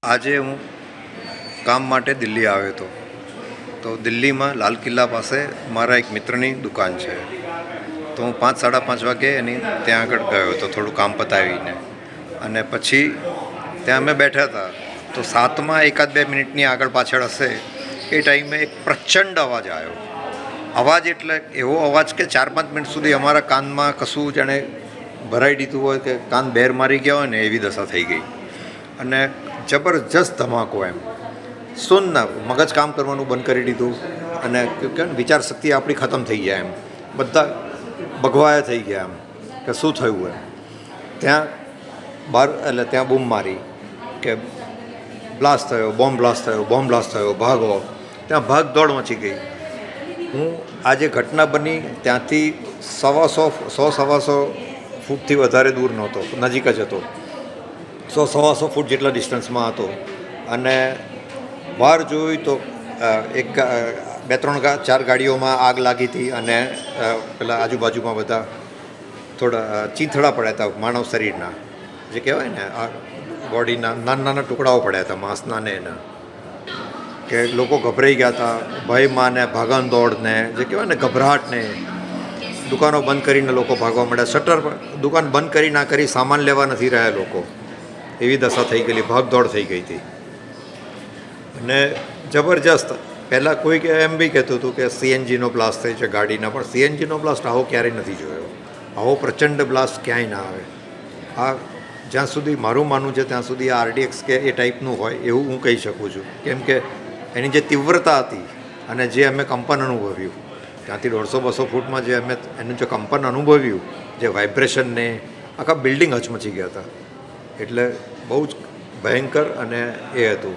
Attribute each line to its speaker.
Speaker 1: આજે હું કામ માટે દિલ્હી આવ્યો હતો. તો દિલ્હીમાં લાલ કિલ્લા પાસે મારા એક મિત્રની દુકાન છે. તો હું 5-5:30 વાગે એની ત્યાં આગળ ગયો હતો થોડું કામ પતાવીને. અને પછી ત્યાં અમે બેઠા હતા. તો 7માં 1-2 મિનિટની આગળ પાછળ હશે એ ટાઈમે એક પ્રચંડ અવાજ આવ્યો. અવાજ એટલે એવો અવાજ કે 4-5 મિનિટ સુધી અમારા કાનમાં કશું જાણે ભરાઈ દીધું હોય કે કાન બેર મારી ગયા હોય ને એવી દશા થઈ ગઈ. અને જબરજસ્ત ધમાકો એમ શૂન્ય મગજ કામ કરવાનું બંધ કરી દીધું. અને કે વિચાર શક્તિ આપણી ખતમ થઈ ગયા એમ બધા ભગવાયા થઈ ગયા એમ કે શું થયું એમ. ત્યાં બહાર એટલે ત્યાં બૂમ મારી કે બ્લાસ્ટ થયો, બોમ્બ બ્લાસ્ટ થયો, બોમ્બ બ્લાસ્ટ થયો, ભાગો. ત્યાં ભાગ દોડ મચી ગઈ. હું આ જે ઘટના બની ત્યાંથી 100-125 ફૂટથી વધારે દૂર નહોતો, નજીક જ હતો. 100-125 ફૂટ જેટલા ડિસ્ટન્સમાં હતો. અને બહાર જોયું તો 2-3-4 ગાડીઓમાં આગ લાગી હતી. અને પેલા આજુબાજુમાં બધા થોડા ચીંથડા પડ્યા હતા માનવ શરીરના, જે કહેવાય ને આ બોડીના નાના ટુકડાઓ પડ્યા હતા માંસના ને એના. કે લોકો ગભરાઈ ગયા હતા, ભયમાં ને ભાગણ દોડને જે કહેવાય ને ગભરાટને. દુકાનો બંધ કરીને લોકો ભાગવા માંડ્યા. શટર દુકાન બંધ કરી ના કરી સામાન લેવા નથી રહ્યા લોકો, એવી દશા થઈ ગયેલી, ભાગદોડ થઈ ગઈ હતી. અને જબરજસ્ત પહેલાં કોઈક એમ બી કહેતું હતું કે સીએનજીનો બ્લાસ્ટ થઈ છે ગાડીના, પણ સીએનજીનો બ્લાસ્ટ આવો ક્યારેય નથી જોયો. આવો પ્રચંડ બ્લાસ્ટ ક્યાંય ના આવે. આ જ્યાં સુધી મારું માનવું છે ત્યાં સુધી આ આરડીએક્સ કે એ ટાઈપનું હોય એવું હું કહી શકું છું. કેમ કે એની જે તીવ્રતા હતી અને જે અમે કંપન અનુભવ્યું ત્યાંથી 150-200 ફૂટમાં જે અમે એનું જે કંપન અનુભવ્યું, જે વાઇબ્રેશનને આખા બિલ્ડિંગ હચમચી ગયા હતા. એટલે બહુ જ ભયંકર અને એ હતું.